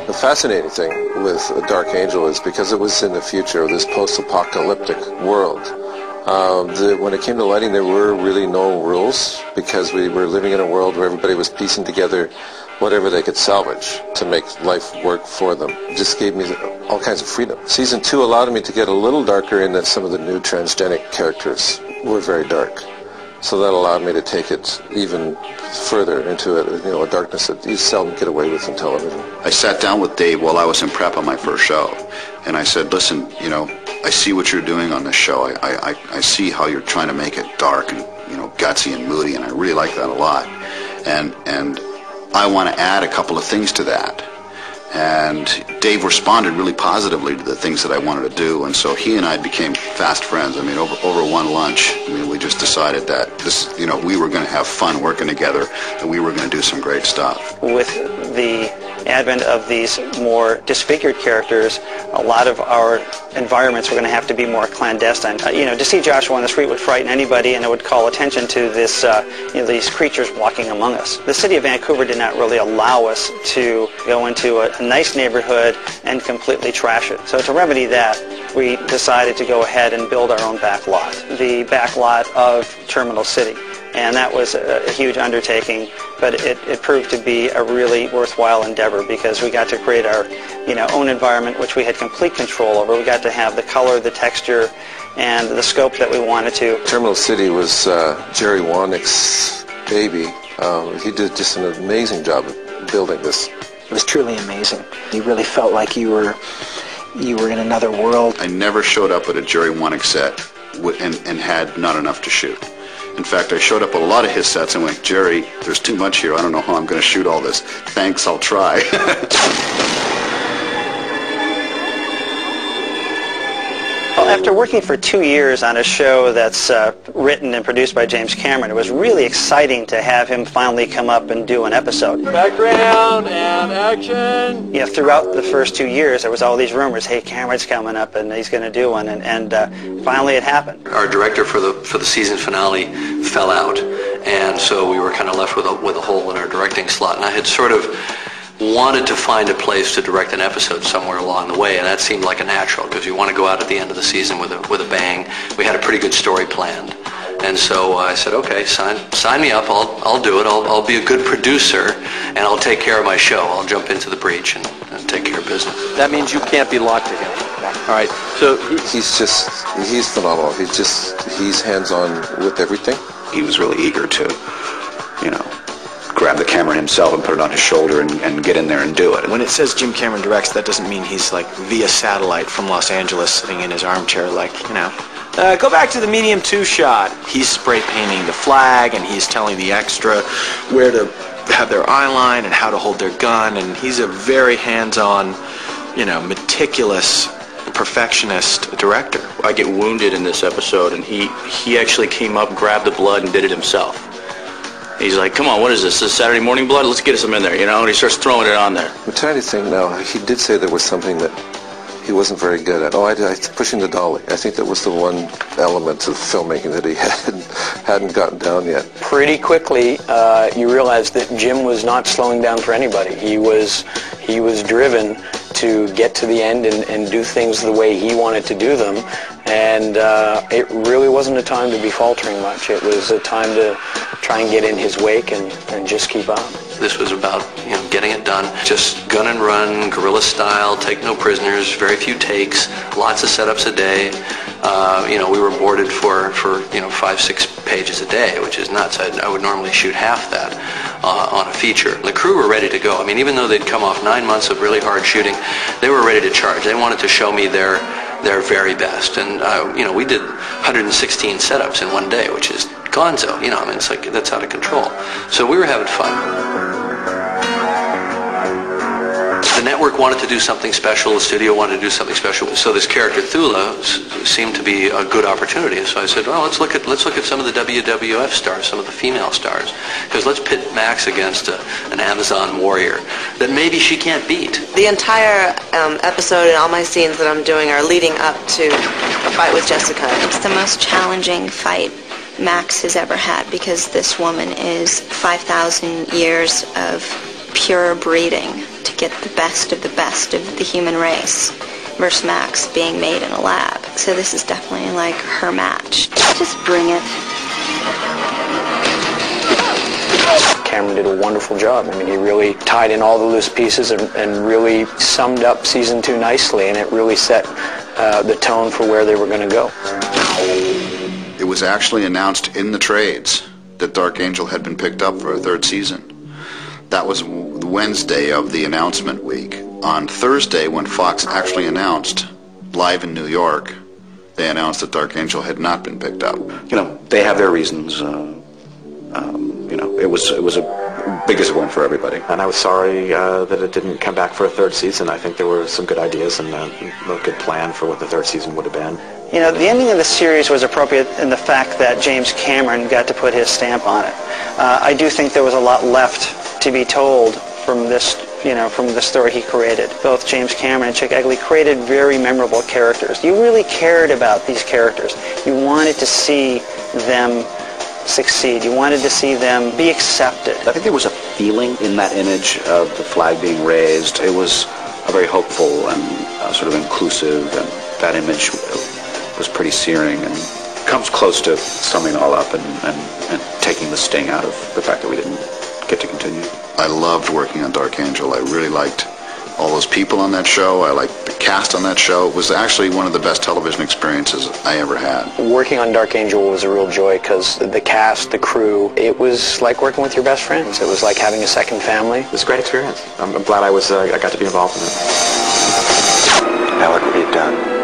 The fascinating thing with Dark Angel is because it was in the future, this post-apocalyptic world. When it came to lighting, there were really no rules because we were living in a world where everybody was piecing together whatever they could salvage to make life work for them. It just gave me all kinds of freedom. Season 2 allowed me to get a little darker in that some of the new transgenic characters were very dark. So that allowed me to take it even further into a darkness that you seldom get away with in television. I sat down with Dave while I was in prep on my first show, and I said, listen, I see what you're doing on this show. I see how you're trying to make it dark and, gutsy and moody, and I really like that a lot. And I want to add a couple of things to that. And Dave responded really positively to the things that I wanted to do, and so he and I became fast friends. I mean, over one lunch, we just decided that this, we were going to have fun working together, and we were going to do some great stuff. With the advent of these more disfigured characters, a lot of our environments were going to have to be more clandestine. To see Joshua on the street would frighten anybody, and it would call attention to this, these creatures walking among us. The city of Vancouver did not really allow us to go into a nice neighborhood and completely trash it. So to remedy that, we decided to go ahead and build our own back lot, the back lot of Terminal City. And that was a huge undertaking, but it proved to be a really worthwhile endeavor because we got to create our own environment, which we had complete control over. We got to have the color, the texture, and the scope that we wanted to. Terminal City was Jerry Wanick's baby. He did just an amazing job of building this. It was truly amazing. You really felt like you were in another world. I never showed up at a Jerry Wanick set and had not enough to shoot. In fact, I showed up at a lot of his sets and went, Jerry, there's too much here. I don't know how I'm going to shoot all this. Thanks, I'll try. Well, after working for 2 years on a show that's written and produced by James Cameron, it was really exciting to have him finally come up and do an episode. Background and action. Throughout the first 2 years, there was all these rumors, hey, Cameron's coming up and he's going to do one, and finally it happened. Our director for the season finale fell out, and so we were kind of left with a hole in our directing slot, and I had sort of wanted to find a place to direct an episode somewhere along the way, and that seemed like a natural because you want to go out at the end of the season with a bang. We had a pretty good story planned, and so I said, okay, sign me up. I'll do it. I'll be a good producer, and I'll take care of my show. I'll jump into the breach and take care of business. That means you can't be locked to him. All right. So he's phenomenal. He's hands-on with everything. He was really eager to, grab the camera himself and put it on his shoulder and get in there and do it. When it says Jim Cameron directs, that doesn't mean he's like via satellite from Los Angeles sitting in his armchair go back to the medium 2 shot. He's spray painting the flag and he's telling the extra where to have their eye line and how to hold their gun, and he's a very hands-on, meticulous perfectionist director. I get wounded in this episode, and he actually came up, grabbed the blood, and did it himself. He's like, come on, what is this? This is Saturday morning blood? Let's get some in there, and he starts throwing it on there. I'm trying to think now. He did say there was something that he wasn't very good at. Pushing the dolly. I think that was the one element of filmmaking that he hadn't gotten down yet. Pretty quickly, you realized that Jim was not slowing down for anybody. He was driven to get to the end and do things the way he wanted to do them, and it really wasn't a time to be faltering much. It was a time to try and get in his wake and just keep on. This was about getting it done, just gun and run, guerrilla style, take no prisoners, very few takes, lots of setups a day. We were boarded for 5-6 pages a day, which is nuts. I would normally shoot half that on a feature. The crew were ready to go. I mean, even though they'd come off 9 months of really hard shooting, they were ready to charge. They wanted to show me their very best, and we did 116 setups in one day, which is gonzo. It's like that's out of control. So we were having fun. The network wanted to do something special, the studio wanted to do something special, so this character Thula seemed to be a good opportunity. So I said, well, let's look at some of the WWF stars, some of the female stars, because let's pit Max against an Amazon warrior that maybe she can't beat. The entire episode and all my scenes that I'm doing are leading up to a fight with Jessica. It's the most challenging fight Max has ever had because this woman is 5,000 years of pure breeding to get the best of the human race versus Max being made in a lab. So this is definitely like her match. Just bring it. Cameron did a wonderful job. I mean, he really tied in all the loose pieces and really summed up season 2 nicely, and it really set the tone for where they were going to go. It was actually announced in the trades that Dark Angel had been picked up for a 3rd season. That was Wednesday of the announcement week. On Thursday, when Fox actually announced, live in New York, they announced that Dark Angel had not been picked up. You know, they have their reasons. You know, it was a big disappointment for everybody. And I was sorry that it didn't come back for a 3rd season. I think there were some good ideas and a good plan for what the 3rd season would have been. You know, the ending of the series was appropriate in the fact that James Cameron got to put his stamp on it. I do think there was a lot left to be told from this, you know, from the story he created. Both James Cameron and Chick Egley created very memorable characters. You really cared about these characters. You wanted to see them succeed. You wanted to see them be accepted. I think there was a feeling in that image of the flag being raised. It was a very hopeful and sort of inclusive, and that image was pretty searing and comes close to summing it all up and taking the sting out of the fact that we didn't get to continue. I loved working on Dark Angel. I really liked all those people on that show. I liked the cast on that show. It was actually one of the best television experiences I ever had. Working on Dark Angel was a real joy because the cast, the crew, it was like working with your best friends. It was like having a second family. It was a great experience. I'm glad I got to be involved in it. Now what will be done?